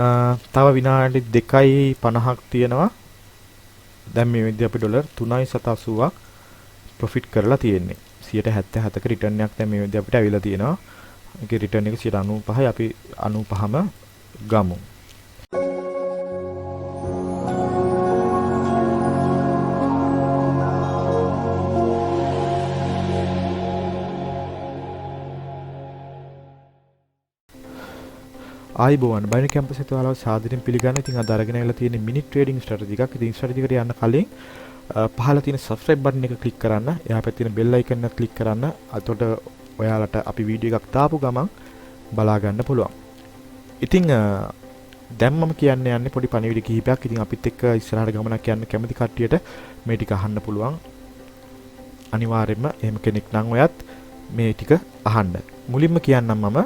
තව විනාඩි 2.50ක් තියෙනවා. දැන් මේ විදිහ අපි ඩොලර් 3.80ක් ප්‍රොෆිට් කරලා තියෙන්නේ. 177ක රිටර්න් එකක් දැන් මේ විදිහ අපිට ඇවිල්ලා තියෙනවා. ඒකේ රිටර්න් එක 95යි. අපි 95ම ගමු. ආයිබෝවන් බයිනරි කැම්පස් එකේ ඔයාලව සාදරයෙන් පිළිගන්න. ඉතින් අද අරගෙන ඇවිල්ලා තියෙන මිනි ට්‍රේඩින් ස්ට්‍රැටජි එකක්. ඉතින් ස්ට්‍රැටජි එකට යන්න කලින් පහළ තියෙන subscribe button එක click කරන්න. එහා පැත්තේ තියෙන bell icon එක click කරන්න. එතකොට ඔයාලට අපි වීඩියෝ එකක් දාපු ගමන් බලා ගන්න පුළුවන්. ඉතින් දැන් මම කියන්න යන්නේ පොඩි පණිවිඩ කිහිපයක්. ඉතින් අපිත් එක්ක ඉස්සරහට ගමනක් යන්න කැමති කට්ටියට මේ ටික අහන්න පුළුවන්. අනිවාර්යයෙන්ම එහෙම කෙනෙක් නම් ඔයත් මේ ටික අහන්න. මුලින්ම කියන්නම් මම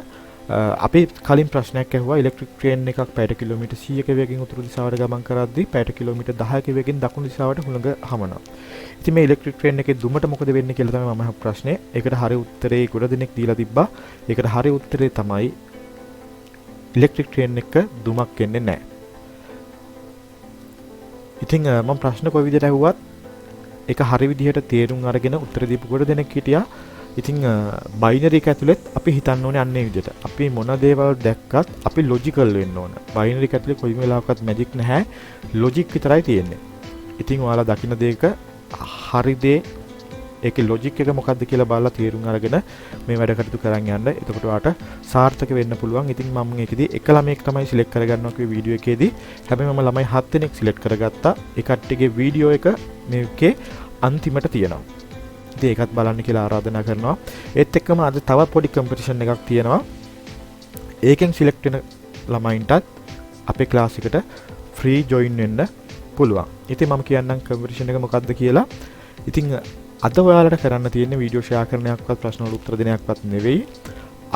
අපි කලින් ප්‍රශ්නයක් ඇහුවා ඉලෙක්ට්‍රික් ට්‍රේන් එකක් පැයට කිලෝමීටර් 100ක වේගෙන් උතුරු දිශාවට ගමන් කරද්දී පැයට කිලෝමීටර් 10ක වේගෙන් දකුණු දිශාවට හුළඟ හමනවා. ඉතින් මේ ඉලෙක්ට්‍රික් ට්‍රේන් එකේ දුමට මොකද වෙන්නේ කියලා තමයි මම අහපු ප්‍රශ්නේ. ඒකට හරි උත්තරේ ගොඩ දෙනෙක් දීලා තිබ්බා. ඒකට හරි උත්තරේ තමයි ඉලෙක්ට්‍රික් ට්‍රේන් එක දුමක් එන්නේ නැහැ. ඉතින් මම ප්‍රශ්න කොයි විදිහට ඇහුවත් ඒක හරි විදිහට තේරුම් අරගෙන උත්තර දීපු ගොඩ දෙනෙක් හිටියා. ඉතින් බයිනරි එක ඇතුළෙත් අපි හිතන්න ඕනේ අන්නේ විදිහට. අපි මොන දේවල් දැක්කත් අපි ලොජිකල් වෙන්න ඕන. බයිනරි එක ඇතුළේ කොයි වෙලාවකත් මැජික් නැහැ. ලොජික් විතරයි තියෙන්නේ. ඉතින් ඔයාලා දකින්න දෙයක හරි දේ ඒකේ ලොජික් එක මොකක්ද කියලා බලලා තේරුම් අරගෙන මේ වැඩ කටයුතු කරන් යන්න. එතකොට ඔයාලට සාර්ථක වෙන්න පුළුවන්. ඉතින් මම මේකෙදි එක ළමයෙක් තමයි සිලෙක්ට් කරගන්නවා කිව්වේ වීඩියෝ එකේදී. හැබැයි මම ළමයි 7 දෙනෙක් සිලෙක්ට් කරගත්තා. ඒ කට්ටියගේ වීඩියෝ එක මේකේ අන්තිමට තියෙනවා. ඉතින් ඒකත් බලන්න කියලා ආරාධනා කරනවා. ඒත් එක්කම අද තව පොඩි කම්පිටිෂන් එකක් තියෙනවා. ඒකෙන් සිලෙක්ට් වෙන ළමයින්ටත් අපේ ක්ලාස් එකට ෆ්‍රී ජොයින් වෙන්න පුළුවන්. ඉතින් මම කියන්නම් කම්පිටිෂන් එක මොකක්ද කියලා. ඉතින් අද ඔයාලට කරන්න තියෙන්නේ වීඩියෝ ෂෙයා කරන එකක්වත් ප්‍රශ්න වලට උත්තර දෙන එකක්වත් නෙවෙයි.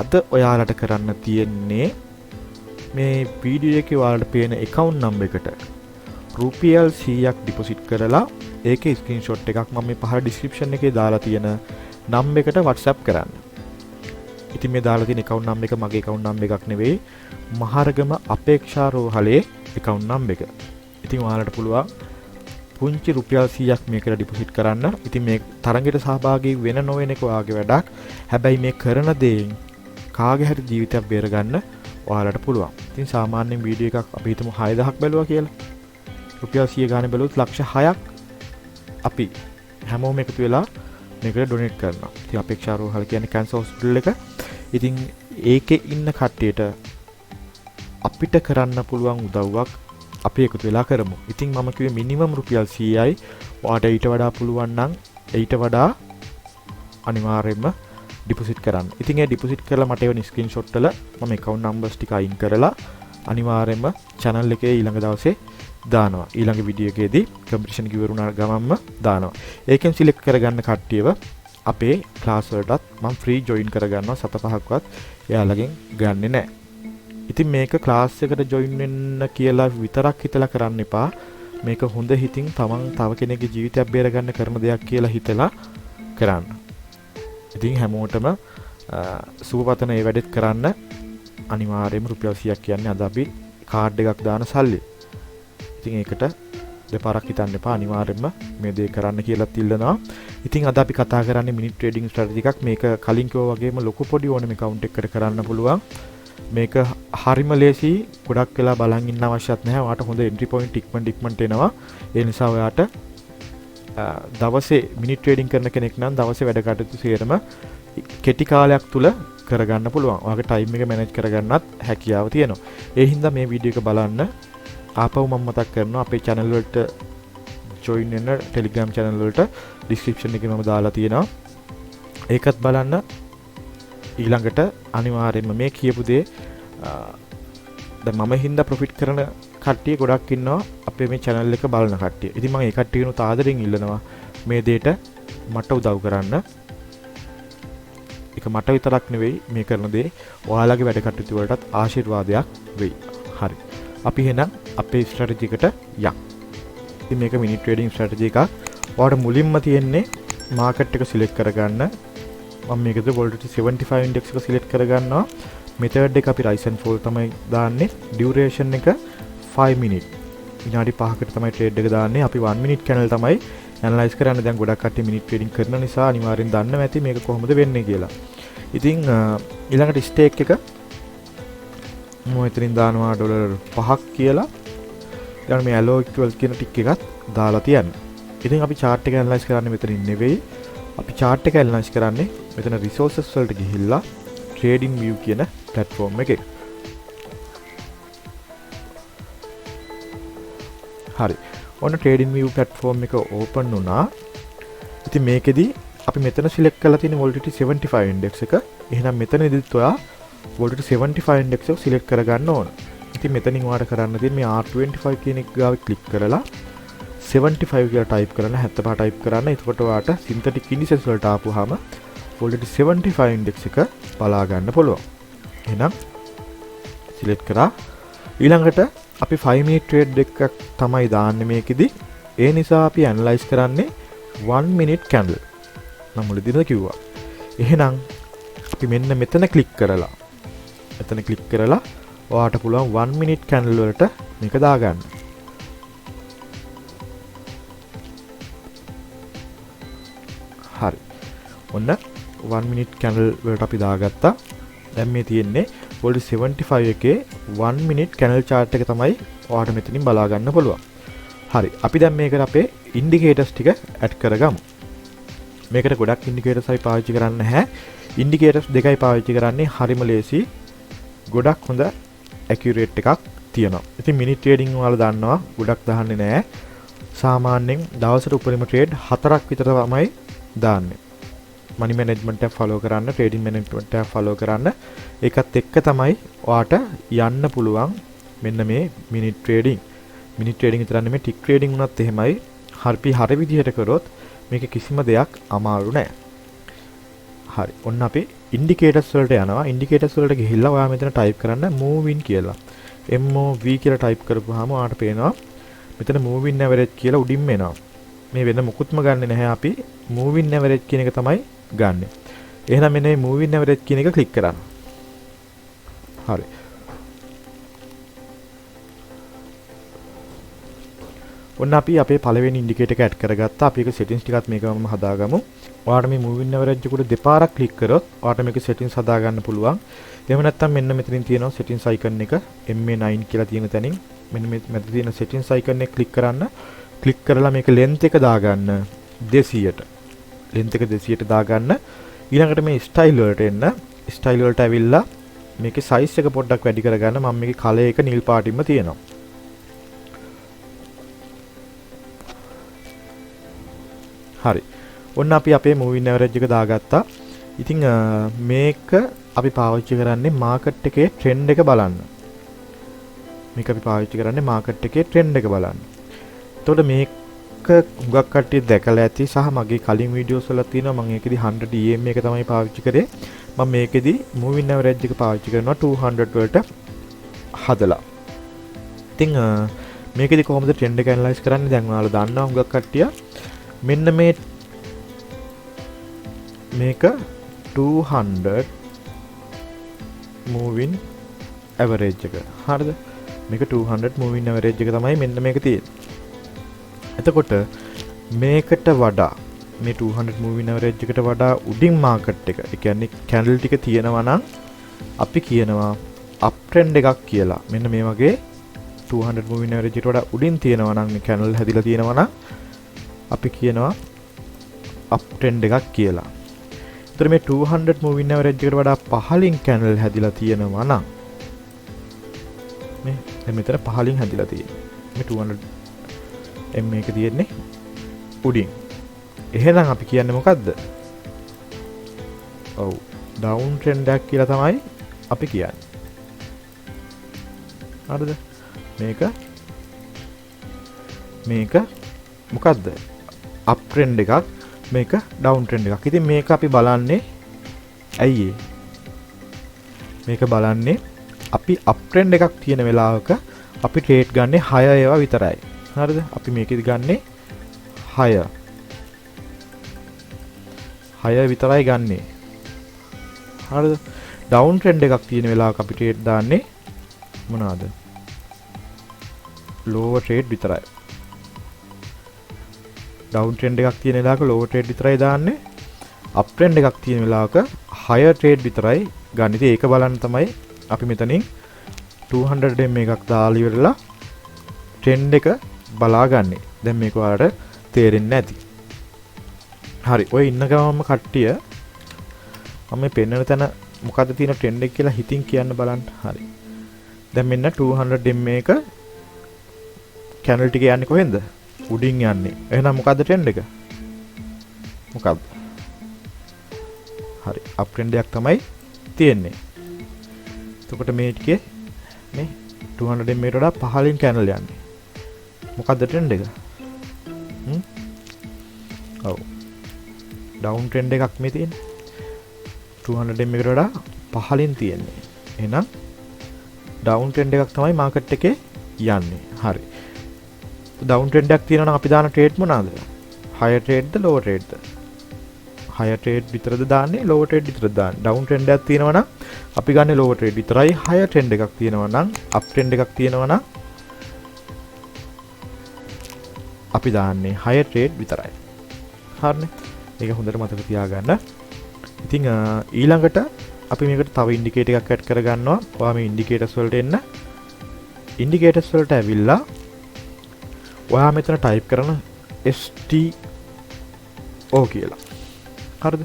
අද ඔයාලට කරන්න තියෙන්නේ මේ වීඩියෝ එකේ ඔයාලට පේන account number එකට රුපියල් 100ක් ඩිපොසිට් කරලා ඒකේ ස්ක්‍රීන්ෂොට් එකක් මම මේ පහළ ඩිස්ක්‍රිප්ෂන් එකේ දාලා තියෙන නම් එකට WhatsApp කරන්න. ඉතින් මේ දාලා තියෙන account number එක මගේ account number එකක් නෙවෙයි. මහරගම අපේක්ෂා රෝහලේ account number එක. ඉතින් ඔයාලට පුළුවන් පුංචි රුපියල් 100ක් මේකට ඩිපොසිට් කරන්න. ඉතින් මේ තරඟයට සහභාගී වෙන නොවන එක ඔයාගේ වැඩක්. හැබැයි මේ කරන දේෙන් කාගේ හරි ජීවිතයක් බේරගන්න ඔයාලට පුළුවන්. ඉතින් සාමාන්‍යයෙන් වීඩියෝ එකක් අපි හිතමු 6000ක් බැලුවා කියලා. රුපියල් 100 ගානේ බැලුවොත් ලක්ෂ 6ක් අපි හැමෝම එකතු වෙලා මේකට ඩොනේට් කරනවා. ඉතින් අපේක්ෂා රෝහල කියන්නේ කැන්සර් හොස්පිටල් එක. ඉතින් ඒකේ ඉන්න කට්ටියට අපිට කරන්න පුළුවන් උදව්වක් අපි එකතු වෙලා කරමු. ඉතින් මම කිව්වේ මිනිමම් රුපියල් 100යි. ඔයාට ඊට වඩා පුළුවන් නම් ඊට වඩා අනිවාර්යයෙන්ම ඩිපොසිට් කරන්න. ඉතින් ඒ ඩිපොසිට් කරලා මට එවන ස්ක්‍රීන්ෂොට් වල මම account numbers ටික අයින් කරලා අනිවාර්යයෙන්ම channel එකේ ඊළඟ දවසේ දානවා. ඊළඟ වීඩියෝ එකේදී කම්පිටිෂන් එක ඉවරුණා ගමන්ම දානවා. ඒකෙන් සිලෙක්ට් කරගන්න කට්ටියව අපේ ක්ලාස් වලටත් මම ෆ්‍රී ජොයින් කරගන්නවා. 7-5ක්වත් එයාලගෙන් ගන්නෙ නැහැ. ඉතින් මේක ක්ලාස් එකට ජොයින් වෙන්න කියලා විතරක් හිතලා කරන්න එපා. මේක හොඳ හිතින් තමන් තව කෙනෙක්ගේ ජීවිතයක් බේරගන්න කරන දෙයක් කියලා හිතලා කරන්න. ඉතින් හැමෝටම සුබපතන මේ වැඩෙත් කරන්න. අනිවාර්යයෙන්ම රුපියල් 100ක් කියන්නේ අද අපි කාඩ් එකක් දාන සල්ලි. ඉතින් ඒකට දෙපාරක් හිතන්න එපා. අනිවාර්යයෙන්ම මේ දේ කරන්න කියලා තිල්ලනවා. ඉතින් අද අපි කතා කරන්නේ මිනි ට්‍රේඩින් ස්ට්‍රැටජි එකක්. මේක කලින් කිව්වා වගේම ලොකු පොඩි ඕනම account එකකට කරන්න පුළුවන්. මේක හරිම ලේසි. ගොඩක් වෙලා බලන් ඉන්න අවශ්‍යත් නැහැ. ඔයාට හොඳ entry point ඉක්මනට එනවා. ඒ නිසා ඔයාට දවසේ මිනි ට්‍රේඩින් කරන කෙනෙක් නම් දවසේ වැඩ කටයුතු සියරම කෙටි කාලයක් තුල කරගන්න පුළුවන්. ඔයාගේ ටයිම් එක මැනේජ් කරගන්නත් හැකියාව තියෙනවා. ඒ හින්දා මේ වීඩියෝ එක බලන්න. ආපහු මම මතක් කරනවා අපේ channel වලට join වෙන්න Telegram channel වලට description එකේ මම දාලා තියෙනවා. ඒකත් බලන්න. ඊළඟට අනිවාර්යයෙන්ම මේ කියපු දේ දැන් මම හින්දා ප්‍රොෆිට් කරන කට්ටිය ගොඩක් ඉන්නවා අපේ මේ channel එක බලන කට්ටිය. ඉතින් මම ඒ කට්ටියනුත් ආදරෙන් ඉල්ලනවා මේ දෙයට මට උදව් කරන්න. ඒක මට විතරක් නෙවෙයි මේ කරන දේ ඔයාලගේ වැඩ කටයුතු වලටත් ආශිර්වාදයක් වෙයි. හරි. අපි එහෙනම් අපේ ස්ට්‍රැටජි එකට යමු. ඉතින් මේක මිනි ට්‍රේඩින් ස්ට්‍රැටජි එකක්. ඔයාලට මුලින්ම තියෙන්නේ මාකට් එක සිලෙක්ට් කරගන්න. මම මේකද වොල්ටේජ් 75 ඉන්ඩෙක්ස් එක සිලෙක්ට් කරගන්නවා. මෙතඩ් එක අපි rise and fall තමයි දාන්නේ. duration එක 5 minute. විනාඩි 5කට තමයි ට්‍රේඩ් එක දාන්නේ. අපි 1 minute candle තමයි ඇනලයිස් කරන්න. දැන් ගොඩක් කට්ටිය මිනිත් ට්‍රේඩින් කරන නිසා අනිවාර්යෙන් දන්නවා ඇති මේක කොහොමද වෙන්නේ කියලා. ඉතින් ඊළඟට ස්ටේක් එක මම එතනින් දානවා ඩොලර් 5ක් කියලා. ඊළඟ මේ allow equals කියන ටික් එකත් දාලා තියන්න. ඉතින් අපි chart එක ඇනලයිස් කරන්නේ මෙතනින් නෙවෙයි. අපි chart එක ඇනලයිස් කරන්නේ මෙතන resources වලට ගිහිල්ලා trading view කියන platform එකේ. හරි. ඔන්න trading view platform එක open වුණා. ඉතින් මේකෙදි අපි මෙතන select කරලා තියෙන volatility 75 index එක. එහෙනම් මෙතනදිත් ඔයා volatility 75 index එක select කරගන්න ඕන. ඉතින් මෙතනින් ඔයාලට කරන්න තියෙන්නේ මේ R25 කියන එක ගාව click කරලා 75 කියලා type කරන්න 75 type කරන්න. එතකොට ඔයාලට synthetic indices වලට ආපුවාම volatility 75 index එක බලා ගන්න පුළුවන්. එහෙනම් select කරා. ඊළඟට අපි 5 minute trade එකක් තමයි දාන්නේ මේකෙදි. ඒ නිසා අපි analyze කරන්නේ 1 minute candle. නම් මුලදීම කිව්වා. එහෙනම් අපි මෙන්න මෙතන click කරලා ඔයාට පුළුවන් 1 minute candle වලට මේක දාගන්න. හරි. ඔන්න 1 minute candle වලට අපි දාගත්තා. දැන් මේ තියෙන්නේ volatility 75 එකේ 1 minute candle chart එක තමයි ඔයාට මෙතනින් බලා ගන්න පුළුවන්. හරි. අපි දැන් මේකට අපේ indicators ටික add කරගමු. මේකට ගොඩක් indicators අපි පාවිච්චි කරන්නේ නැහැ. indicators දෙකයි පාවිච්චි කරන්නේ. හරිම ලේසි. ගොඩක් හොඳ accurate එකක් තියෙනවා. ඉතින් minute trading වල දන්නවා ගොඩක් දාන්නේ නැහැ. සාමාන්‍යයෙන් දවසට උපරිම trade 4ක් විතර තමයි දාන්නේ. money management එක follow කරන්න, trading management එක follow කරන්න. ඒකත් එක්ක තමයි ඔයාට යන්න පුළුවන් මෙන්න මේ minute trading. minute trading විතර නෙමෙයි tick trading උනත් එහෙමයි. හරි විදිහට කරොත් මේක කිසිම දෙයක් අමාරු නෑ. හරි. ඔන්න අපි indicators වලට යනවා. indicators වලට ගිහිල්ලා ඔයා මෙතන type කරන්න move in කියලා. MOV කියලා type කරපුවාම ඔයාට පේනවා මෙතන move in average කියලා උඩින්ම එනවා. මේ වෙන මොකුත්ම ගන්නෙ නැහැ අපි move in average කියන එක තමයි ගන්නෙ. එහෙනම් මෙන්න මේ move in average කියන එක click කරන්න. හරි. ඔන්න අපි අපේ පළවෙනි ඉන්ඩිකේටර් එක ඇඩ් කරගත්තා. අපි ඒක settings ටිකත් මේකම හදාගමු. ඔයාලට මේ move in average එකට දෙපාරක් click කරොත් ඔයාලට මේක settings හදා ගන්න පුළුවන්. එහෙම නැත්නම් මෙන්න මෙතනින් තියෙනවා settings icon එක MA9 කියලා තියෙන තැනින් මෙන්න මෙතන තියෙන settings icon එක click කරන්න. click කරලා මේක length එක දාගන්න 200ට. length එක 200ට දාගන්න. ඊළඟට මේ style වලට එන්න. style වලට ඇවිල්ලා මේකේ size එක පොඩ්ඩක් වැඩි කරගන්න. මම මේකේ color එක නිල් පාටින්ම තියෙනවා. හරි. ඔන්න අපි අපේ moving average එක දාගත්තා. ඉතින් මේක අපි පාවිච්චි කරන්නේ market එකේ trend එක බලන්න. මේක අපි පාවිච්චි කරන්නේ market එකේ trend එක බලන්න. එතකොට මේක හුඟක් කට්ටිය දැකලා ඇති සහ මගේ කලින් වීඩියෝස් වල තියෙනවා මම ඒකෙදි 100 EM එක තමයි පාවිච්චි කරේ. මම මේකෙදි moving average එක පාවිච්චි කරනවා 200 වලට හදලා. ඉතින් මේකෙදි කොහොමද trend එක analyze කරන්නේ? දැන් ඔයාලා දන්නවා හුඟක් කට්ටිය. මෙන්න මේක 200 moving average එක. හරිද? මේක 200 moving average එක තමයි මෙන්න මේක තියෙන්නේ. එතකොට මේකට වඩා මේ 200 moving average එකට වඩා උඩින් market එක, ඒ කියන්නේ candle ටික තියෙනවා නම් අපි කියනවා uptrend එකක් කියලා. මෙන්න මේ වගේ 200 moving average එකට වඩා උඩින් තියෙනවා නම් මේ candle හැදිලා තියෙනවා නම් අපි කියනවා uptrend එකක් කියලා. ඒතර මේ 200 moving average එකට වඩා පහළින් candle හැදිලා තියෙනවා නම් මේ දැන් මෙතන පහළින් හැදිලා තියෙන්නේ. මේ 200 M එක තියෙන්නේ උඩින්. එහෙනම් අපි කියන්නේ මොකද්ද? ඔව් down trend එකක් කියලා තමයි අපි කියන්නේ. හරිද? මේක මොකද්ද? up trend එකක්, මේක down trend එකක්. ඉතින් මේක අපි බලන්නේ ඇයි මේක බලන්නේ අපි up trend එකක් තියෙන වෙලාවක අපි trade ගන්නේ 6 ඒවා විතරයි. හරිද? අපි මේකෙදි ගන්නේ 6 විතරයි ගන්නේ. හරිද? ඩවුන් ට්‍රෙන්ඩ් එකක් තියෙන වෙලාවක අපි ට්‍රේඩ් දාන්නේ මොනවාද? ලෝවර් ට්‍රේඩ් විතරයි. ඩවුන් ට්‍රෙන්ඩ් එකක් තියෙන වෙලාවක ලෝවර් ට්‍රේඩ් විතරයි දාන්නේ. අප් ට්‍රෙන්ඩ් එකක් තියෙන වෙලාවක හයර් ට්‍රේඩ් විතරයි ගන්න. ඉතින් ඒක බලන්න තමයි අපි මෙතනින් 200 එකක් දාලා ඉවරලා ට්‍රෙන්ඩ් එක බලාගන්නේ. දැන් මේක ඔයාලට තේරෙන්නේ නැති. හරි. ඔය ඉන්න ගමන්ම කට්ටිය මම මේ පෙන්නන තැන මොකද්ද තියෙන ට්‍රෙන්ඩ් එක කියලා හිතින් කියන්න බලන්න. හරි. දැන් මෙන්න 200 එක කැනල් ටික යන්නේ කොහෙන්ද? උඩින් යන්නේ. එහෙනම් මොකද්ද ට්‍රෙන්ඩ් එක? මොකද්ද? හරි. අප් ට්‍රෙන්ඩ් එකක් තමයි තියෙන්නේ. එතකොට මේ ටිකේ මේ 200 එකට වඩා පහළින් කැනල් යන්නේ. මොකද්ද ට්‍රෙන්ඩ් එක? ඔව්. ඩවුන් ට්‍රෙන්ඩ් එකක් මේ තියෙන්නේ. 200 එකට වඩා පහළින් තියෙන්නේ. එහෙනම් ඩවුන් ට්‍රෙන්ඩ් එකක් තමයි මාකට් එකේ යන්නේ. හරි. ඩවුන් ට්‍රෙන්ඩ් එකක් තියෙනවා නම් අපි දාන ට්‍රේඩ් මොනවාද? හයර් ට්‍රේඩ්ද ලෝවර් ට්‍රේඩ්ද? හයර් ට්‍රේඩ් විතරද දාන්නේ ලෝවර් ට්‍රේඩ් විතරද දාන්නේ? ඩවුන් ට්‍රෙන්ඩ් එකක් තියෙනවා නම් අපි ගන්නේ ලෝවර් ට්‍රේඩ් විතරයි. හයර් ට්‍රෙන්ඩ් එකක් තියෙනවා නම් අප් ට්‍රෙන්ඩ් එකක් තියෙනවා නම් අපි දාන්නේ හයර් ට්‍රේඩ් විතරයි. හරිනේ. ඒක හොඳට මතක තියාගන්න. ඉතින් ඊළඟට අපි මේකට තව ඉන්ඩිකේටර් එකක් ඇඩ් කරගන්නවා. ඔයා මේ ඉන්ඩිකේටර්ස් වලට එන්න. ඉන්ඩිකේටර්ස් වලට ඇවිල්ලා ඔයා මෙතන ටයිප් කරන STO කියලා. හරිද?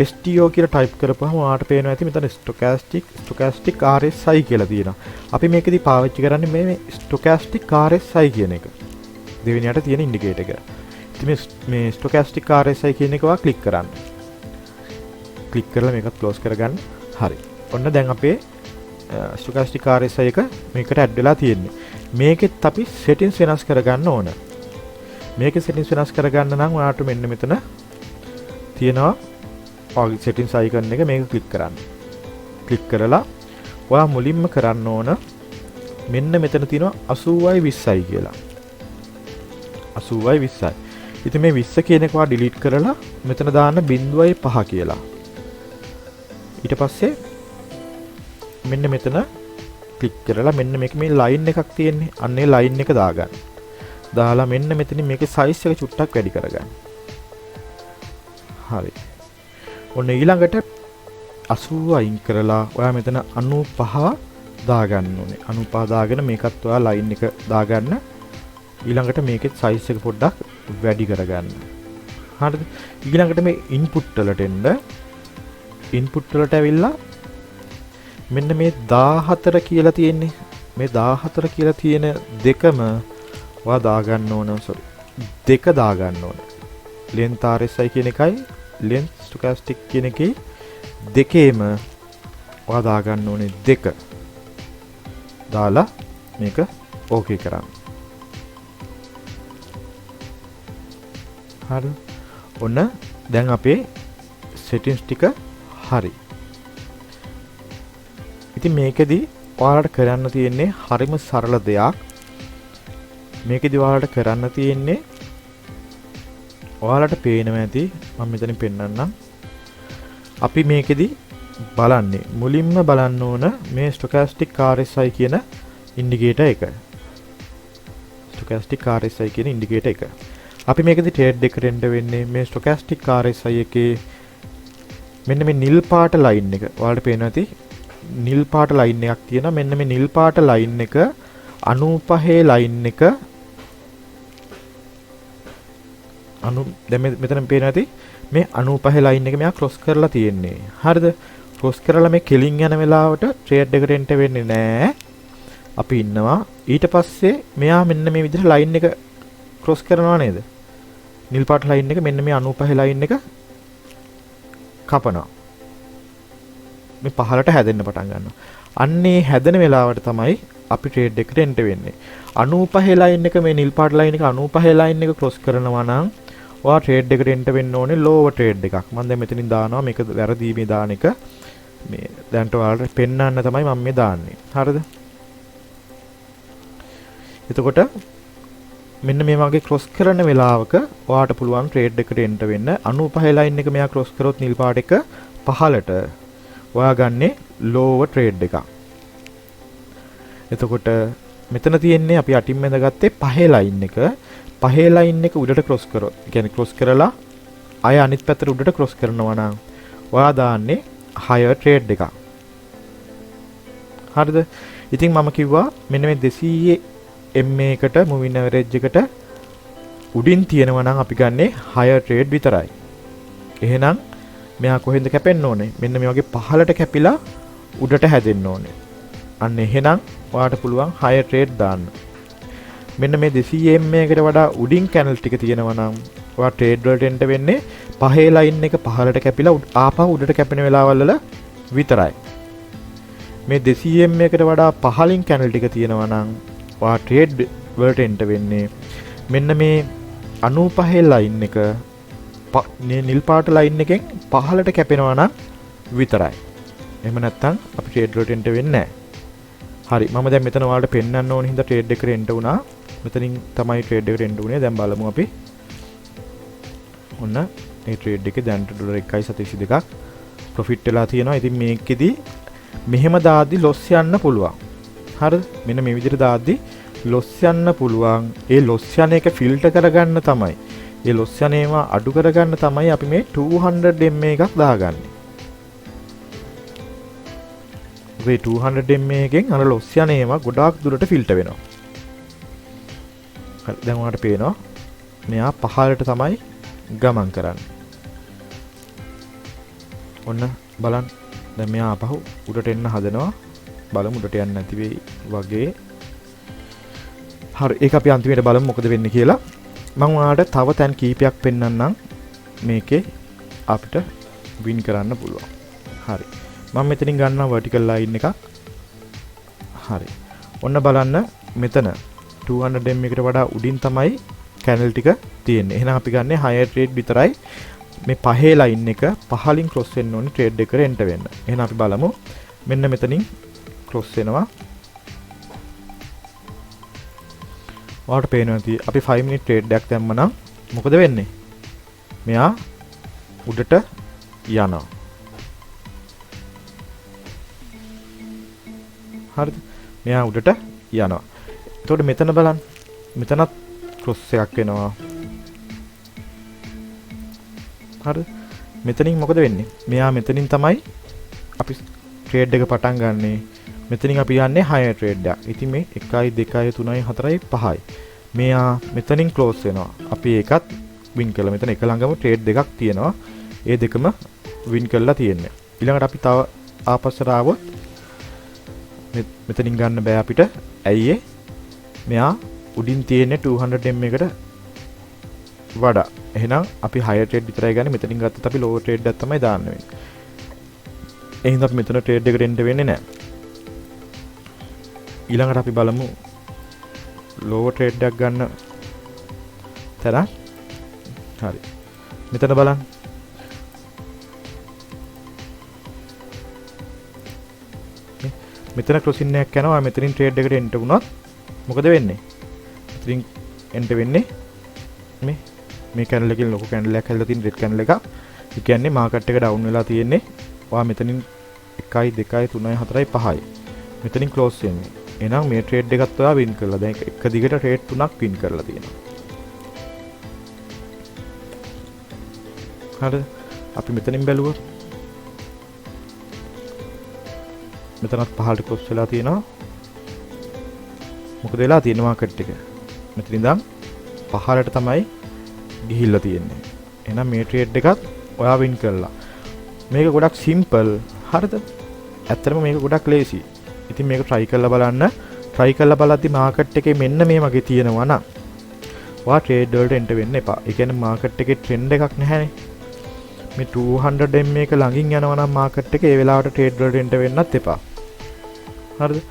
STO කියලා ටයිප් කරපුවම ඔයාට පේනවා ඇති මෙතන ස්ටොකාස්ටික් RSI කියලා තියෙනවා. අපි මේකෙදි පාවිච්චි කරන්නේ මේ ස්ටොකාස්ටික් RSI කියන එක. දෙවෙනියට තියෙන ඉන්ඩිකේටර් එක. ඉතින් මේ ස්ටොකාස්ටික් RSI කියන එක ඔයා ක්ලික් කරන්න. ක්ලික් කරලා මේකත් ක්ලෝස් කරගන්න. හරි. ඔන්න දැන් අපේ ස්ටොකාස්ටික් RSI එක මේකට ඇඩ් වෙලා තියෙන්නේ. මේකෙත් අපි settings වෙනස් කරගන්න ඕන. මේකේ settings වෙනස් කරගන්න නම් ඔයාට මෙන්න මෙතන තියෙනවා ඔයාගේ settings icon එක මේක ක්ලික් කරන්න. ක්ලික් කරලා ඔයා මුලින්ම කරන්න ඕන මෙන්න මෙතන තියෙනවා 80යි 20යි කියලා. 80යි 20යි. ඉතින් මේ 20 කියන එක ඔයා delete කරලා මෙතන දාන්න 0.5 කියලා. ඊට පස්සේ මෙන්න මෙතන ක්ලික් කරලා මෙන්න මේක මේ ලයින් එකක් තියෙන්නේ. අන්න ඒ ලයින් එක දාගන්න. දාලා මෙන්න මෙතනින් මේකේ සයිස් එක චුට්ටක් වැඩි කරගන්න. හරි. ඔන්න ඊළඟට 80 අයින් කරලා ඔයා මෙතන 95 දාගන්න ඕනේ. 95 දාගෙන මේකත් ඔයා ලයින් එක දාගන්න. ඊළඟට මේකේ සයිස් එක පොඩ්ඩක් වැඩි කරගන්න. හරිද? ඊළඟට මේ ඉන්පුට් වලට එන්න. ඉන්පුට් වලට ඇවිල්ලා මෙන්න මේ 14 කියලා තියෙන්නේ. මේ 14 කියලා තියෙන දෙකම ඔයා දාගන්න ඕන. දෙක දාගන්න ඕන. length RSI කියන එකයි length stochastic කියන එකේ දෙකේම ඔයා දාගන්න ඕනේ දෙක. දාලා මේක ඕකේ කරන්න. හරි. ඔන්න දැන් අපේ settings ටික හරි. ඉතින් මේකෙදි ඔයාලට කරන්න තියෙන්නේ හරිම සරල දෙයක්. මේකෙදි ඔයාලට කරන්න තියෙන්නේ ඔයාලට පේනවා ඇති මම මෙතනින් පෙන්නන්නම්. අපි මේකෙදි බලන්නේ මුලින්ම බලන්න ඕන මේ stochastic RSI කියන ඉන්ඩිකේටර් එක. stochastic RSI කියන ඉන්ඩිකේටර් එක. අපි මේකෙදි ට්‍රේඩ් එකට එන්න වෙන්නේ මේ stochastic RSI එකේ මෙන්න මේ නිල් පාට ලයින් එක. ඔයාලට පේනවා ඇති නිල් පාට ලයින් එකක් තියෙනවා. මෙන්න මේ නිල් පාට ලයින් එක 95 ලයින් එක දැන් මෙතන පේනවා ඇති මේ 95 ලයින් එක මෙයා ක්‍රොස් කරලා තියෙන්නේ. හරිද? ක්‍රොස් කරලා මේ කෙලින් යන වෙලාවට ට්‍රේඩ් එකට එන්න වෙන්නේ නැහැ. අපි ඉන්නවා. ඊට පස්සේ මෙයා මෙන්න මේ විදිහට ලයින් එක ක්‍රොස් කරනවා නේද? නිල් පාට ලයින් එක මෙන්න මේ 95 ලයින් එක කපනවා. මේ පහලට හැදෙන්න පටන් ගන්නවා. අන්නේ හැදෙන වෙලාවට තමයි අපි ට්‍රේඩ් එකට එන්ටර් වෙන්නේ. 95 ලයින් එක මේ නිල් පාට ලයින් එක 95 ලයින් එක ක්‍රොස් කරනවා නම් ඔයා ට්‍රේඩ් එකට එන්ටර් වෙන්න ඕනේ ලෝවර් ට්‍රේඩ් එකක්. මම දැන් මෙතනින් දානවා මේක වැරදි මේ දාන එක. මේ දැන්ට ඔයාලට පෙන්වන්න තමයි මම මේ දාන්නේ. හරිද? එතකොට මෙන්න මේ වගේ ක්‍රොස් කරන වෙලාවක ඔයාට පුළුවන් ට්‍රේඩ් එකට එන්ටර් වෙන්න. 95 ලයින් එක මෙයා ක්‍රොස් කරොත් නිල් පාට එක පහලට ඔයා ගන්නේ lower trade එකක්. එතකොට මෙතන තියෙන්නේ අපි අටින් මැදගත්තේ පහේ line එක. පහේ line එක උඩට cross කරොත්, ඒ කියන්නේ cross කරලා ආය අනිත් පැත්තට උඩට cross කරනවා නම් ඔයා දාන්නේ higher trade එකක්. හරිද? ඉතින් මම කිව්වා මෙන්න මේ 200 MA එකට moving average එකට උඩින් තියෙනවා නම් අපි ගන්නේ higher trade විතරයි. එහෙනම් මෙයා කොහෙන්ද කැපෙන්න ඕනේ? මෙන්න මේ වගේ පහළට කැපිලා උඩට හැදෙන්න ඕනේ. අන්න එහෙනම් ඔයාට පුළුවන් higher trade දාන්න. මෙන්න මේ 200 MA එකට වඩා උඩින් කැනල් ටික තියෙනවා නම් ඔයා trade වලට එන්න වෙන්නේ පහේ line එක පහළට කැපිලා ආපහු උඩට කැපෙන වෙලාවල් වල විතරයි. මේ 200 MA එකට වඩා පහළින් කැනල් ටික තියෙනවා නම් ඔයා trade වලට එන්න වෙන්නේ මෙන්න මේ 95 line එක නිල් පාට line එකෙන් පහළට කැපෙනවා නම් විතරයි. එහෙම නැත්නම් අපි trade වලට එන්න වෙන්නේ නැහැ. හරි, මම දැන් මෙතන ඔයාලට පෙන්වන්න ඕන හින්දා trade එකට එන්න උනා. මෙතනින් තමයි trade එකට එන්න උනේ. දැන් බලමු අපි. ඔන්න මේ trade එකේ දැන් ඩොලර් 1.72ක් profit වෙලා තියෙනවා. ඉතින් මේකෙදි මෙහෙම දාද්දි loss යන්න පුළුවන්. හරිද? මෙන්න මේ විදිහට දාද්දි loss යන්න පුළුවන්. ඒ loss යන එක filter කරගන්න තමයි. ඒ loss යන ඒවා අඩු කරගන්න තමයි අපි මේ 200 MA එකක් දාගන්නේ. මේ 200 MA එකෙන් අර loss යන ඒවා ගොඩාක් දුරට filter වෙනවා. හරි, දැන් ඔයාලට පේනවා මෙයා පහළට තමයි ගමන් කරන්නේ. ඔන්න බලන්න. දැන් මෙයා ආපහු උඩට එන්න හදනවා. බලමු උඩට යන්නේ නැති වෙයි වගේ. හරි, ඒක අපි අන්තිමට බලමු මොකද වෙන්නේ කියලා. මම ඔයාලට තව තැන් කීපයක් පෙන්වන්නම් මේකේ අපිට වින් කරන්න පුළුවන්. හරි. මම මෙතනින් ගන්නවා vertical line එකක්. හරි. ඔන්න බලන්න මෙතන 200 MA එකට වඩා උඩින් තමයි කැනල් ටික තියෙන්නේ. එහෙනම් අපි ගන්නේ higher trade විතරයි. මේ පහේ line එක පහලින් cross වෙන්න ඕනේ trade එකට එන්න වෙන්න. එහෙනම් අපි බලමු. මෙන්න මෙතනින් cross වෙනවා. ඔයාලට පේනවා ඇති අපි 5 minute trade එකක් දැම්මනම් මොකද වෙන්නේ? මෙයා උඩට යනවා. හරිද? මෙයා උඩට යනවා. එතකොට මෙතන බලන්න. මෙතනත් cross එකක් වෙනවා. හරිද? මෙතනින් මොකද වෙන්නේ? මෙයා මෙතනින් තමයි අපි trade එක පටන් ගන්නෙ. මෙතනින් අපි යන්නේ higher trade එකක්. ඉතින් මේ 1 2 3 4 5යි. මෙයා මෙතනින් close වෙනවා. අපි ඒකත් win කළා. මෙතන එක ළඟම trade දෙකක් තියෙනවා. ඒ දෙකම win කරලා තියෙන්නේ. ඊළඟට අපි තව ආපස්සට ආවොත් මෙතනින් ගන්න බෑ අපිට. ඇයි ඒ? මෙයා උඩින් තියෙන්නේ 200 MA එකට වඩා. එහෙනම් අපි higher trade විතරයි ගන්නේ. මෙතනින් ගත්තත් අපි lower trade එකක් තමයි දාන්න වෙන්නේ. එහෙනම් අපි මෙතන trade එකට එන්න වෙන්නේ නැහැ. ඊළඟට අපි බලමු lower trade එකක් ගන්න තරම්. හරි. මෙතන බලන්න. මෙතන crossing එකක් යනවා. මෙතනින් trade එකට එන්න වුණොත් මොකද වෙන්නේ? මෙතනින් එන්න වෙන්නේ මේ කැනල් එකකින් ලොකු කැනල් එකක් හැදලා තියෙන red කැනල් එකක්. ඒ කියන්නේ මාකට් එක down වෙලා තියෙන්නේ. ඔයා මෙතනින් 1 2 3 4 5යි. මෙතනින් close වෙන්නේ. එහෙනම් මේ trade එකත් ඔයා win කරලා. දැන් එක දිගට trade 3ක් win කරලා තියෙනවා. හරිද? අපි මෙතනින් බැලුවොත් මෙතනත් පහළට cross වෙලා තියෙනවා. මොකද වෙලා තියෙන්නේ මාකට් එක? මෙතන ඉඳන් පහළට තමයි ගිහිල්ලා තියෙන්නේ. එහෙනම් මේ trade එකත් ඔයා win කරලා. මේක ගොඩක් simple. හරිද? ඇත්තටම මේක ගොඩක් lazy. ඉතින් මේක try කරලා බලන්න. try කරලා බලද්දි මාකට් එකේ මෙන්න මේ වගේ තියෙනවා නම් ඔයා trade වලට එන්න වෙන්න එපා. ඒ කියන්නේ මාකට් එකේ trend එකක් නැහැනේ. මේ 200 MA එක ළඟින් යනවා නම් මාකට් එක ඒ වෙලාවට trade වලට එන්න වෙන්නත් එපා. හරිද?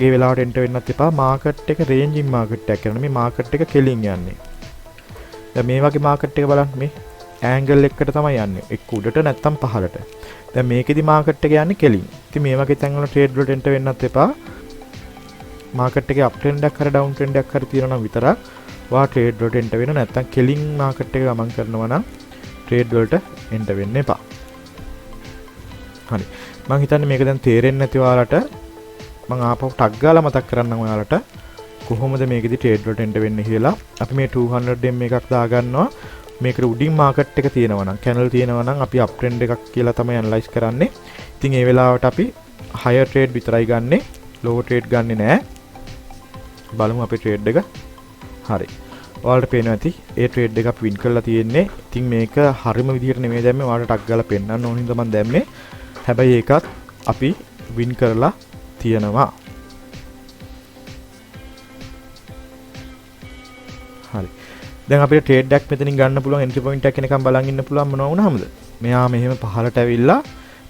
ඒ වෙලාවට එන්න වෙන්නත් එපා. මාකට් එක රේන්ජින් මාකට් එකක් කරනවා. මේ මාකට් එක කෙලින් යන්නේ. දැන් මේ වගේ මාකට් එක බලන්න මේ ඇන්ගල් එකකට තමයි යන්නේ. එක්ක උඩට නැත්තම් පහළට. දැන් මේකෙදි මාකට් එක යන්නේ කෙලින්. ඉතින් මේ වගේ තැන්වල ට්‍රේඩ් වලට එන්න වෙන්නත් එපා. මාකට් එකේ අප් ට්‍රෙන්ඩ් එකක් හරි ඩවුන් ට්‍රෙන්ඩ් එකක් හරි තියෙනවා නම් විතරක් ඔයා ට්‍රේඩ් වලට එන්න වෙන. නැත්තම් කෙලින් මාකට් එක ගමන් කරනවා නම් ට්‍රේඩ් වලට එන්න වෙන්න එපා. හරි. මම හිතන්නේ මේක දැන් තේරෙන්නේ නැති ඔයාලට මම ආපහු ටග් ගාලා මතක් කරන්නම් ඔයාලට කොහොමද මේකෙදි ට්‍රේඩ් වලට එන්න වෙන්නේ කියලා. අපි මේ 200 M එකක් දාගන්නවා. මේකට උඩින් මාකට් එක තියෙනවා නම් කැනල් තියෙනවා නම් අපි අප් ට්‍රෙන්ඩ් එකක් කියලා තමයි ඇනලයිස් කරන්නේ. ඉතින් ඒ වෙලාවට අපි හයර් ට්‍රේඩ් විතරයි ගන්නෙ. ලෝ ට්‍රේඩ් ගන්නෙ නෑ. බලමු අපේ ට්‍රේඩ් එක. හරි. ඔයාලට පේනවා ඇති ඒ ට්‍රේඩ් එක අපි වින් කරලා තියෙන්නේ. ඉතින් මේක හරිම විදිහට නෙමෙයි දැම්මේ. ඔයාලට ටක් ගාලා පෙන්නන්න ඕන හින්දා මම දැම්මේ. හැබැයි ඒකත් අපි වින් කරලා තියෙනවා. හරි. දැන් අපිට ට්‍රේඩ් එකක් මෙතනින් ගන්න පුළුවන් එන්ට්‍රි පොයින්ට් එකක් එනකම් බලන් ඉන්න පුළුවන් මොනවා වුණාමද? මෙයා මෙහෙම පහළට ඇවිල්ලා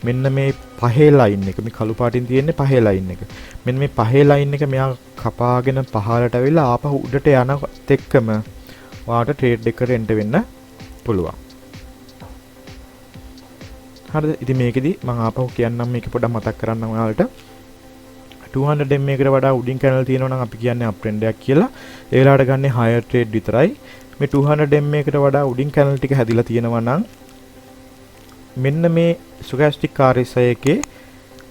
මෙන්න මේ පහේ ලයින් එක මේ කළු පාටින් තියෙන්නේ පහේ ලයින් එක. මෙන්න මේ පහේ ලයින් එක මෙයා කපාගෙන පහළට ඇවිල්ලා ආපහු උඩට යනත් එක්කම ඔයාලට ට්‍රේඩ් එකකට එන්ට් වෙන්න පුළුවන්. හරිද? ඉතින් මේකෙදි මම ආපහු කියන්නම් මේක පොඩ්ඩක් මතක් කරන්නම් ඔයාලට. 200 M එකට වඩා උඩින් කැනල් තියෙනවා නම් අපි කියන්නේ අප් ට්‍රෙන්ඩ් එකක් කියලා. ඒ වෙලාවට ගන්නේ හයර් ට්‍රේඩ් විතරයි. මේ 200 M එකට වඩා උඩින් කැනල් ටික හැදිලා තියෙනවා නම් මෙන්න මේ ස්ටොකාස්ටික් RSI එකේ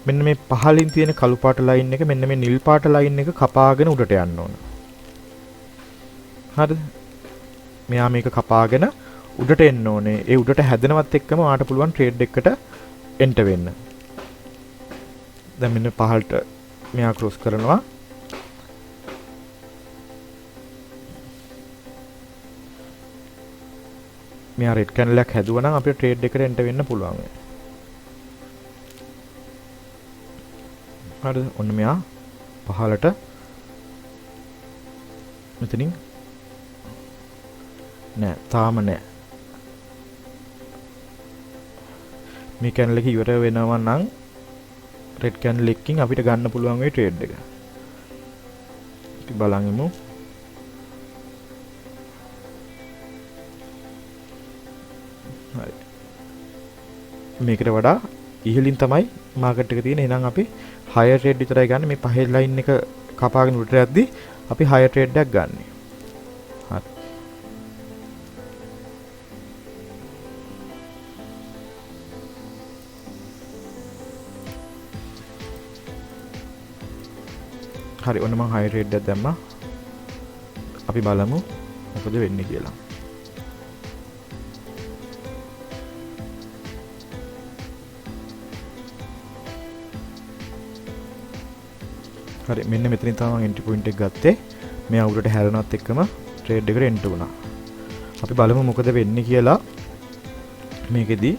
මෙන්න මේ පහලින් තියෙන කළු පාට ලයින් එක මෙන්න මේ නිල් පාට ලයින් එක කපාගෙන උඩට යන්න ඕන. හරිද? මෙයා මේක කපාගෙන උඩට එන්න ඕනේ. ඒ උඩට හැදෙනවත් එක්කම ඔයාට පුළුවන් ට්‍රේඩ් එකකට එන්ට් වෙන්න. දැන් මෙන්න පහළට මෙයා ක්‍රොස් කරනවා. මෙයා රෙඩ් කැන්ඩල් එකක් හැදුවා නම් අපිට ට්‍රේඩ් එකට එන්ට් වෙන්න පුළුවන්. හරිද? ඔන්න මෙයා පහළට මෙතනින් නෑ තාම නෑ. මේ කැන්ඩල් එක ඉවර වෙනවා නම් රෙඩ් කැන්ඩල් එකකින් අපිට ගන්න පුළුවන් වෙයි ට්‍රේඩ් එක. අපි බලන්ගමු. හරි. මේකට වඩා ඉහළින් තමයි මාකට් එක තියෙන්නේ. එහෙනම් අපි හයර් ට්‍රේඩ් විතරයි ගන්න. මේ පහේ ලයින් එක කපාගෙන උඩට යද්දි අපි හයර් ට්‍රේඩ් එකක් ගන්න. හරි. හරි ඔන්න මම හයර් ට්‍රේඩ් එකක් දැම්මා. අපි බලමු මොකද වෙන්නේ කියලා. හරි මෙන්න මෙතනින් තමයි මම එන්ට්‍රි පොයින්ට් එක ගත්තේ. මෙයා උඩට හැරෙනවත් එක්කම ට්‍රේඩ් එකට එන්ට් වුණා. අපි බලමු මොකද වෙන්නේ කියලා. මේකෙදි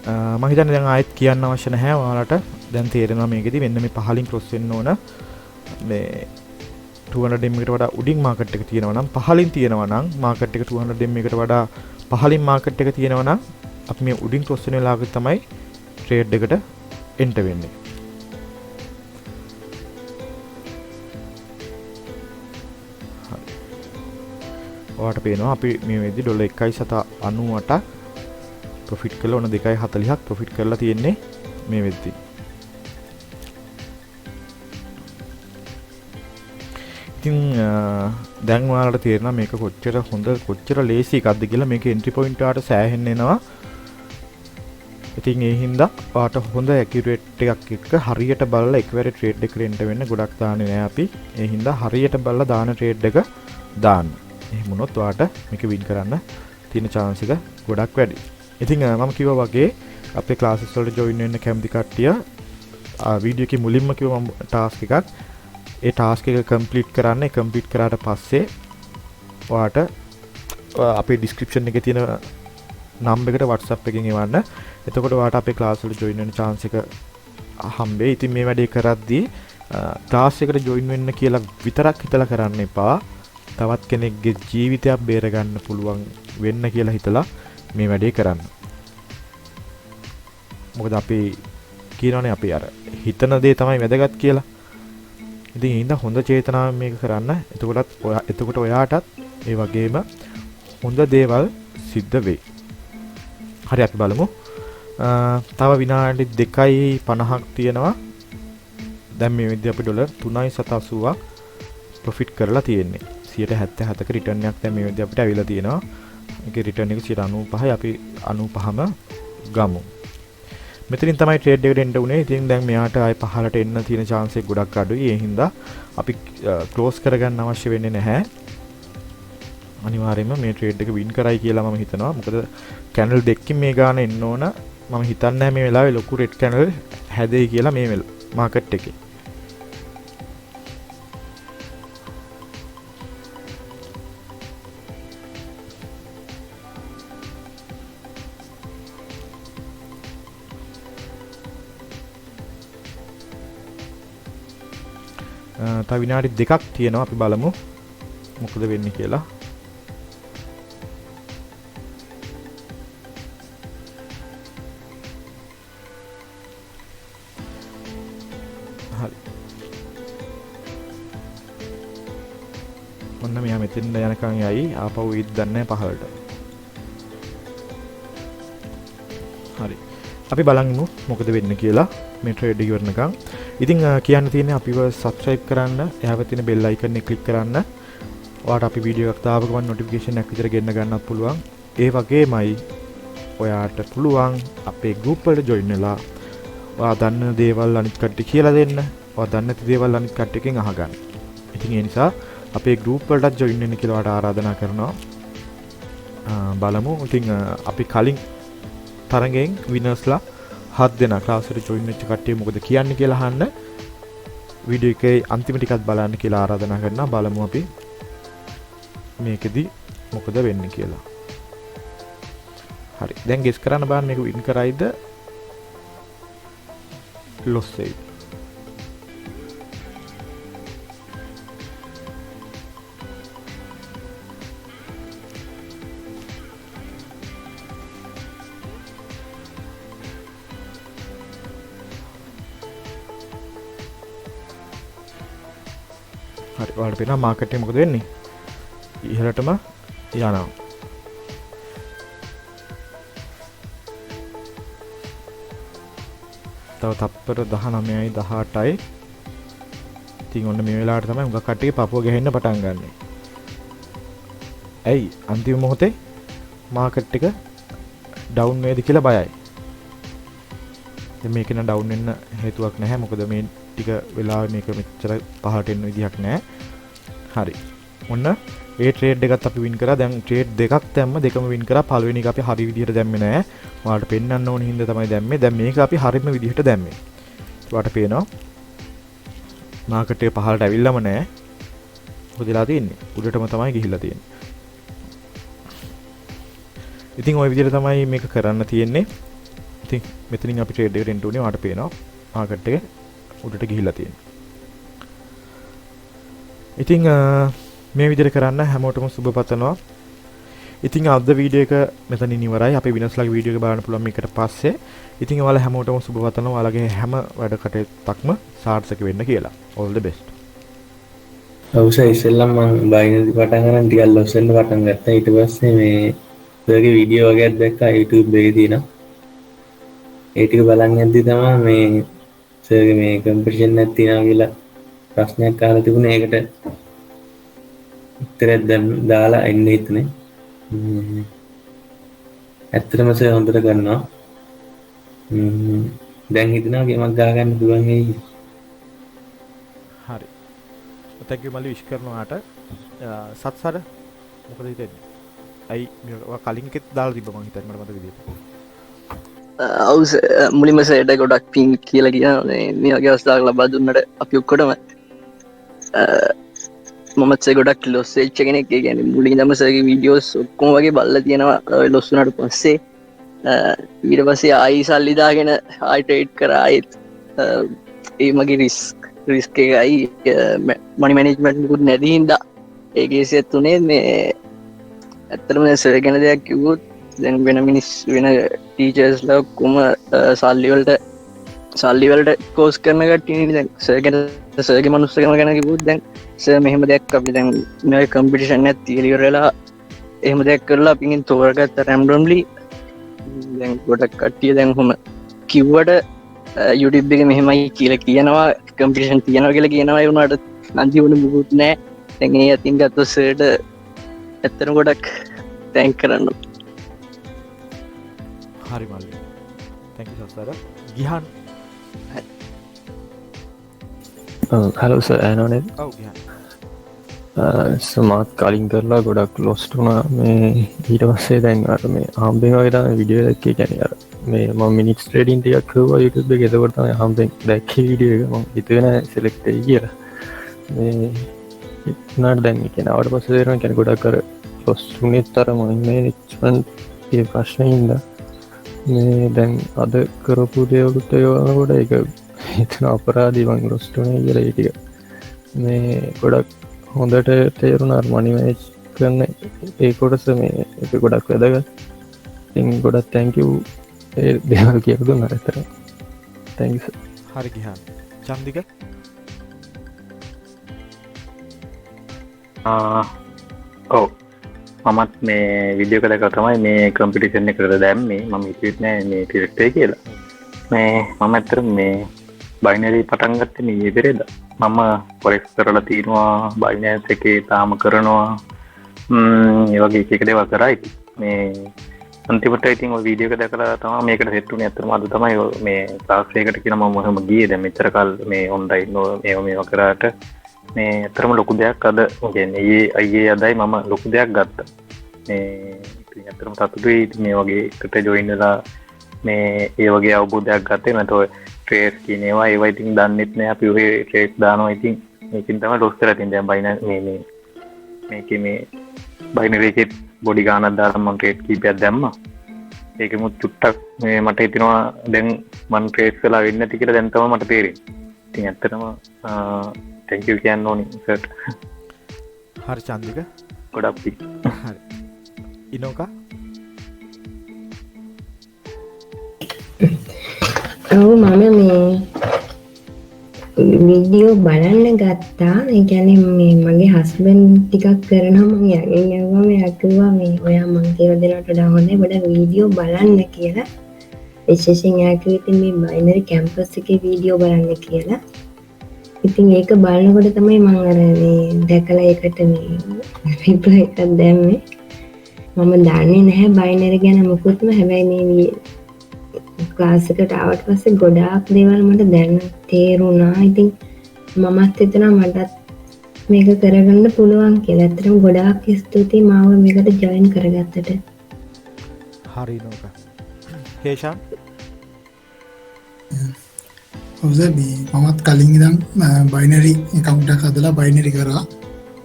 මම හිතන්නේ දැන් ආයෙත් කියන්න අවශ්‍ය නැහැ. ඔයාලට දැන් තේරෙනවා මේකෙදි මෙන්න මේ පහලින් ක්‍රොස් වෙන්න ඕන. මේ 200 M එකට වඩා උඩින් මාකට් එක තියෙනවා නම් පහලින් තියෙනවා නම් මාකට් එක 200 M එකට වඩා පහලින් මාකට් එක තියෙනවා නම් අපි මේ උඩින් ක්‍රොස් වෙන වෙලාවක තමයි ට්‍රේඩ් එකට එන්ට් වෙන්නේ. ඔයාලට පේනවා අපි මේ වෙද්දි ඩොලර් 1.98ක් ප්‍රොෆිට් කළා. ඕන 2.40ක් ප්‍රොෆිට් කරලා තියෙන්නේ මේ වෙද්දි. ඉතින් දැන් ඔයාලට තේරෙනවා මේක කොච්චර හොඳ කොච්චර ලේසි එකක්ද කියලා. මේක එන්ට්‍රි පොයින්ට් වලට සෑහෙන්න එනවා. ඉතින් ඒ හින්දා ඔයාලට හොඳ ඇකියුරේට් එකක් එක්ක හරියට බලලා එකවර ට්‍රේඩ් එකට එන්න වෙන්න. ගොඩක් දාන්නේ නැහැ අපි. ඒ හින්දා හරියට බලලා දාන ට්‍රේඩ් එක දාන්න. එහෙම වුණොත් ඔයාලට මේක වින් කරන්න තියෙන chance එක ගොඩක් වැඩි. ඉතින් මම කිව්වා වගේ අපේ ක්ලාසස් වලට join වෙන්න කැමති කට්ටිය වීඩියෝ එකේ මුලින්ම කිව්වා මම ටාස්ක් එකක්. ඒ ටාස්ක් එක කම්ප්ලීට් කරන්න. කම්ප්ලීට් කරාට පස්සේ ඔයාලට අපේ ඩිස්ක්‍රිප්ෂන් එකේ තියෙන නම්බර් එකට WhatsApp එකකින් එවන්න. එතකොට ඔයාලට අපේ ක්ලාස් වලට join වෙන්න chance එක හම්බෙයි. ඉතින් මේ වැඩේ කරද්දී ක්ලාස් එකට join වෙන්න කියලා විතරක් හිතලා කරන්න එපා. තවත් කෙනෙක්ගේ ජීවිතයක් බේර ගන්න පුළුවන් වෙන්න කියලා හිතලා මේ වැඩේ කරන්න. මොකද අපි කියනවානේ අපි අර හිතන දේ තමයි වැදගත් කියලා. ඉතින් ඒ හින්දා හොඳ චේතනාවෙන් මේක කරන්න. එතකොට ඔයාටත් ඒ වගේම හොඳ දේවල් සිද්ධ වෙයි. හරි අපි බලමු. තව විනාඩි 2.50ක් තියෙනවා. දැන් මේ විදිහට අපි ඩොලර් 3.80ක් ප්‍රොෆිට් කරලා තියෙන්නේ. 77ක රිටර්න් එකක් දැන් මේ විදිහට අපිට අවිලා තියෙනවා. ඒකේ රිටර්න් එක 95යි. අපි 95ම ගමු. මෙතනින් තමයි ට්‍රේඩ් එකට එන්න උනේ. ඉතින් දැන් මෙයාට ආයි පහළට එන්න තියෙන chance එක ගොඩක් අඩුයි. ඒ හින්දා අපි ක්ලෝස් කරගන්න අවශ්‍ය වෙන්නේ නැහැ. අනිවාර්යයෙන්ම මේ ට්‍රේඩ් එක වින් කරයි කියලා මම හිතනවා. මොකද කැන්ඩල් දෙකකින් මේ ගාන එන්න ඕන. මම හිතන්නේ නැහැ මේ වෙලාවේ ලොකු රෙඩ් කැන්ඩල් හැදෙයි කියලා මේ මාකට් එකේ. තව විනාඩි දෙකක් තියෙනවා අපි බලමු මොකද වෙන්නේ කියලා. හරි. ඔන්න මෙයා මෙතෙන් යනකම් යයි ආපහු ඊත් දන්නේ පහළට. හරි. අපි බලමු මොකද වෙන්නේ කියලා මේ ට්‍රේඩ් එක ඉවරනකම්. ඉතින් කියන්න තියෙන්නේ අපිව subscribe කරන්න, එහාව තියෙන bell icon එක click කරන්න. ඔයාලට අපි වීඩියෝ එකක් දාපු ගමන් notification එකක් විතර ගෙන්න ගන්නත් පුළුවන්. ඒ වගේමයි ඔයාට පුළුවන් අපේ group වලට join වෙලා ඔයා දන්න දේවල් අනිත් කට්ටිය කියලා දෙන්න. ඔයා දන්නේ නැති දේවල් අනිත් කට්ටියකින් අහගන්න. ඉතින් ඒ නිසා අපේ group වලට join වෙන්න කියලා ඔයාට ආරාධනා කරනවා. බලමු. ඉතින් අපි කලින් තරගෙන් winners-ලා 7 දෙනා ක්ලාස් එකට join වෙච්ච කට්ටිය මොකද කියන්නේ කියලා අහන්න. වීඩියෝ එකේ අන්තිම ටිකත් බලන්න කියලා ආරාධනා කරනවා. බලමු අපි මේකෙදි මොකද වෙන්නේ කියලා. හරි. දැන් ගෙස් කරන්න බලන්න මේක වින් කරයිද ලොස් වෙයිද? හරි. ඔයාලට පේනවා මාකට් එක මොකද වෙන්නේ? ඉහළටම යනවා. තව තප්පර 19යි 18යි. ඉතින් ඔන්න මේ වෙලාවට තමයි උඟ කට්ටිය පපුව ගහන්න පටන් ගන්නෙ. ඇයි අන්තිම මොහොතේ මාකට් එක ඩවුන් වේද කියලා බයයි. දැන් මේක න ඩවුන් වෙන්න හේතුවක් නැහැ. මොකද මේ ටික වෙලාවෙ මේක මෙච්චර පහළට එන්න විදිහක් නැහැ. හරි. ඔන්න ඒ ට්‍රේඩ් එකත් අපි වින් කරා. දැන් ට්‍රේඩ් දෙකක් දැම්ම, දෙකම වින් කරා. පළවෙනි එක අපි හරි විදිහට දැම්මේ නැහැ. ඔයාලට පෙන්වන්න ඕන හින්දා තමයි දැම්මේ. දැන් මේක අපි හරිම විදිහට දැම්මේ. ඔයාලට පේනවා මාකට් එක පහළට ඇවිල්ලාම නැහැ. මොකද වෙලා තියෙන්නේ? උඩටම තමයි ගිහිල්ලා තියෙන්නේ. ඉතින් ওই විදිහට තමයි මේක කරන්න තියෙන්නේ. ඉතින් මෙතනින් අපි ට්‍රේඩ් එකට එන්න උනේ. ඔයාලට පේනවා මාකට් එක උඩට ගිහිල්ලා තියෙන්නේ. ඉතින් මේ විදිහට කරන්න හැමෝටම සුබ පතනවා. ඉතින් අද වීඩියෝ එක මෙතනින් ඉවරයි. අපි විනස්ලාගේ වීඩියෝ එක බලන්න පුළුවන් මේකට පස්සේ. ඉතින් ඔයාලා හැමෝටම සුබ පතනවා. ඔයාලගේ හැම වැඩ කටයුත්තක්ම සාර්ථක වෙන්න කියලා. all the best. අවුස ඉස්සෙල්ලම මම බයිනරි පටන් ගන්න ටිකක් ලොස් වෙන්න පටන් ගත්තා. ඊට පස්සේ මේ සර්ගේ වීඩියෝ වගේක් දැක්කා YouTube එකේ තියෙනවා. ඒ ටික බලන් යද්දි තමයි මේ සර්ගේ මේ කම්පිටිෂන් එකක් තියනවා කියලා ප්‍රශ්නයක් අහලා තිබුණේ. ඒකට උත්තරයක් දාලා එන්න හිතුනේ. ඇත්තටම සර් හොඳට කරනවා. දැන් හිතනවා ගේමක් ගහ ගන්න පුළුවන් වෙයි. හරි. thank you මල්ලි විශ් කරනවාට. සත්සර මොකද හිතෙන්නේ? අයි මේවා කලින් එකෙත් දාලා තිබ්බ මං හිතන්නේ මට මතක විදියට. අවුස් මුලින්ම සේට ගොඩක් පින් කියලා කියන මේ වගේ අවස්ථාවක් ලබා දුන්නට අපි ඔක්කොටම මමත්සේ ගොඩක් ලොස් වෙච්ච කෙනෙක්. ඒ කියන්නේ මුලින් දම සර්ගේ වීඩියෝස් ඔක්කොම වගේ බලලා තියෙනවා. ලොස් වුණාට පස්සේ ඊට පස්සේ ආයි සල්ලි දාගෙන ආයි ට්‍රේඩ් කරා. ආයිත් ඒ මගේ රිස්ක් එකයි මනි මැනේජ්මන්ට් මුකුත් නැති හින්දා ඒ කේසෙත් උනේ මේ ඇත්තටම සර් ගැන දෙයක් කිව්වොත් දැන් වෙන මිනිස් වෙන ටීචර්ස්ලා ඔක්කොම සල්ලි වලට කෝස් කරන කට්ටියනේ. දැන් සර් ගැන සර්ගේ මනුස්සකම ගැන කිව්වොත් දැන් සර් මෙහෙම දෙයක් අපි දැන් මේ කම්පිටිෂන් එකක් තියලා ඉවරලා එහෙම දෙයක් කරලා අපින් තෝරගත්ත රැන්ඩම්ලි. දැන් ගොඩක් කට්ටිය දැන් කොහොම කිව්වට YouTube එකේ මෙහෙමයි කියලා කියනවා, කම්පිටිෂන් තියනවා කියලා කියනවා. ඒ වුණාට අන්තිමට මුකුත් නැහැ. දැන් ඒ අතින් ගත්තොත් සර්ට ඇත්තටම ගොඩක් තැන්ක් කරන්න. හරි මල්ලි. thank you සත්සර. Gihan hello sir ඇනෝනේ ඔව් ගිහන් සමාත් කලින් කරලා ගොඩක් ලොස්ට වුණා මේ ඊට පස්සේ දැන් අර මේ හම්බෙන් වගේට විඩියෝ දැක්කේ කියන්නේ අර මේ මම මිනිට්ස් ට්‍රේඩින් ටිකක් කරුවා YouTube එකේ එතකොට තමයි හම්බෙන් දැක්කේ වීඩියෝ එක මම හිතුවේ නෑ සිලෙක්ට් වෙයි කියලා මේ ඉක්නට දැන් කියන අවට පස්සේ තේරෙනවා කියන්නේ ගොඩක් අර ලොස්ට් වුණෙත් අර මැනේජ්මන්ට් ඒ ප්‍රශ්නේ හින්දා මේ දැන් අද කරපු දේවලුත් ඒවකොට ඒක හිතන අපරාධී මං ලොස්ට් වුණේ කියලා ඒ ටික මේ ගොඩක් හොඳට තේරුණා මනි මැනේජ් කරන ඒ කොටස මේ ඒක ගොඩක් වැදගත් ඉතින් ගොඩක් thank you ඒ දේවල් කියලා දුන්නාට ඇත්තටම thank you sir හරි ගිහන් චන්දික ඔව් මමත් මේ විඩියෝ එක දැකලා තමයි මේ කම්පිටිෂන් එකට දැම්මේ මම හිතුවේ නෑ මේ ටිරෙක්ට් වෙයි කියලා මේ මම ඇත්තටම මේ බයිනරි පටන් ගත්තේ මේ පෙරේද මම ෆොරෙක්ස් කරලා තියෙනවා බයිනන්ස් එකේ තාම කරනවා ඒ වගේ එක දේවල් කරා ඉතින් මේ අන්තිමට ඉතින් ඔය වීඩියෝ එක දැකලා තමයි මේකට සෙට් වුනේ අතරම අද තමයි මේ ක්ලාස් එකකට කියන මම මොහොම ගියේ දැන් මෙච්චර කල් මේ ඔන්ලයින් මේවා කරාට මේ අතරම ලොකු දෙයක් අද කියන්නේ අයියේ අදයි මම ලොකු දෙයක් ගත්තා මේ ඉතින් අතරම සතුටුයි ඉතින් මේ වගේ එකට ජොයින් වෙලා මේ ඒ වගේ අවබෝධයක් ගත්තේ නැතෝ ට්‍රේස් කියන ඒවා ඒවා ඉතින් දන්නෙත් නෑ අපි ඔය ට්‍රේස් දානවා ඉතින් මේකෙන් තමයි ලොස් කරලා තියෙන්නේ දැන් බයිනර් මේකේ මේ බයිනරි එකේ බොඩි ගානක් දාලා මම ට්‍රේඩ් කීපයක් දැම්මා ඒකෙමුත් චුට්ටක් මේ මට හිතෙනවා දැන් මම ට්‍රේඩ් කළා වෙන්නේ නැති කියලා දැන් තමයි මට තේරෙන්නේ ඉතින් ඇත්තටම thank you කියන්න ඕනි සර් හරි චන්දික ගොඩක් පික් හරි ඉනෝකා ඔව් මම මේ වීඩියෝ බලන්න ගත්තා ඒ කියන්නේ මේ මගේ හස්බන්ඩ් ටිකක් කරනවා මම යගෙන යවුවම යකුවා මේ ඔයා මං කියලා දෙනවට වඩා හොඳයි ගොඩක් වීඩියෝ බලන්න කියලා විශේෂයෙන් යකුවිත් මේ බයිනරි කැම්පස් එකේ වීඩියෝ බලන්න කියලා ඉතින් ඒක බලනකොට තමයි මම අර මේ දැකලා ඒකට මේ රිප්ලයි එකක් දැම්මේ මම දන්නේ නැහැ බයිනරි ගැන මොකුත්ම හැබැයි මේ ක්ලාස් එකට ආවට පස්සේ ගොඩාක් දේවල් මට දැන් තේරුණා. ඉතින් මමත් හිතනවා මටත් මේක කරගන්න පුළුවන් කියලා. ඇත්තටම ගොඩාක් ස්තුතියි මාව මේකට ජොයින් කරගත්තට. හරි නෝකා හේෂාන් ඔව් මමත් කලින් ඉඳන් බයිනරි account එකක් හදලා බයිනරි කරා.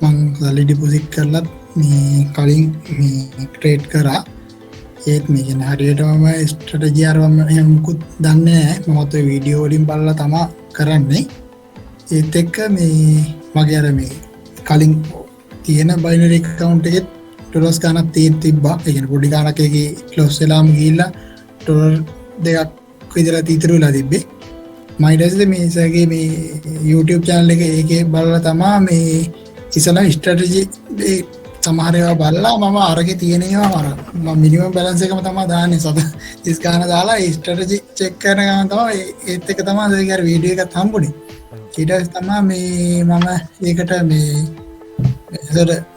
මම සල්ලි ඩිපොසිට් කරලා මේ කලින් මේ ට්‍රේඩ් කරා. ඒත් මේ කියන හරියටම ස්ට්‍රැටජි අරවම එහෙම මුකුත් දන්නේ නැහැ. මමත් ඔය වීඩියෝ වලින් බලලා තමයි කරන්නේ. ඒත් එක්ක මේ මගේ අර මේ කලින් තියෙන බයිනරි account එකේ ඩොලර්ස් ගානක් තිබ්බා. ඒ කියන්නේ පොඩි ගානක් එකේ ක්ලෝස් වෙලාම ගිහිල්ලා ඩොලර් දෙකක් විතර ඉතුරු වෙලා තිබ්බේ. මම ඊට පස්සේ මේ ඉස්සරගේ මේ YouTube channel එකේ බලලා තමයි මේ ඉස්සලා ස්ට්‍රැටජි සමහර ඒවා බලලා මම අරගේ තියෙන ඒවා මම මිනිමම් බැලන්ස් එකම තමයි දාන්නේ 30 ගාන දාලා ඒ ස්ට්‍රැටජි චෙක් කරන ගමන් තමයි ඒත් එක තමයි ඒකේ වීඩියෝ එකක් හම්බුනේ ඊට පස්සේ තමයි මේ මම ඒකට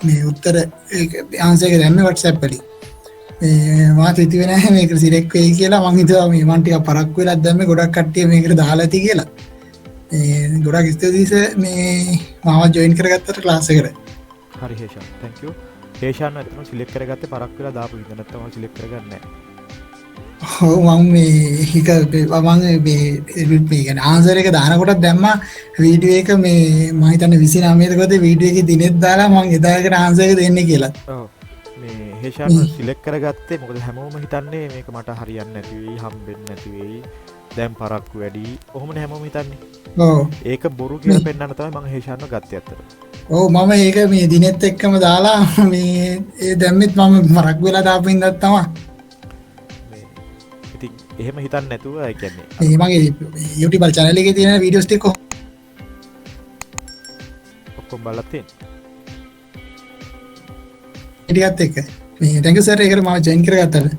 මේ උත්තර ආන්සර් එක දැම්මේ WhatsApp වලින් මේ මාත් හිතුවේ නැහැ මේක සිලෙක්ට් වෙයි කියලා මං හිතුවා මේ මං ටිකක් පරක්කු වෙලා දැම්මේ ගොඩක් කට්ටිය මේකට දාලා ඇති කියලා මේ ගොඩක් ස්තුතියි මේ මාව ජොයින් කරගත්තට ක්ලාස් එකට හරි හේෂාන් thank you හේෂාන් අතන සිලෙක්ට් කරගත්තේ පරක් වෙලා දාපු ඉඳ නැත්නම් මම සිලෙක්ට් කරගන්නේ නැහැ ඔව් මම මේ කියන්නේ ආන්සර් එක දානකොට දැම්මා වීඩියෝ එක මේ මම හිතන්නේ 29 කට වීඩියෝ එකේ දිනෙත් දාලා මම එදාකට ආන්සර් එක දෙන්නේ කියලා ඔව් මේ හේෂාන් සිලෙක්ට් කරගත්තේ මොකද හැමෝම හිතන්නේ මේක මට හරියන්නේ නැති වෙයි හම්බෙන්නේ නැති වෙයි දැන් පරක්කු වැඩි කොහොමද හැමෝම හිතන්නේ ඔව් ඒක බොරු කියලා පෙන්නන්න තමයි මම හේෂාන්ව ගත්තේ අතට ඔව් මම ඒක මේ දිනෙත් එක්කම දාලා මේ ඒ දැම්මෙත් මම මරක් වෙලා දාපු ඉඳන් තමයි මේ ඉතින් එහෙම හිතන්නේ නැතුව ඒ කියන්නේ මේ මගේ YouTube channel එකේ තියෙන වීඩියෝස් ටික ඔක්කොම බලලා තියෙන්නේ ටිකත් එක්ක මේ thank you sir ඒකට මම ජොයින් කරගත්තාට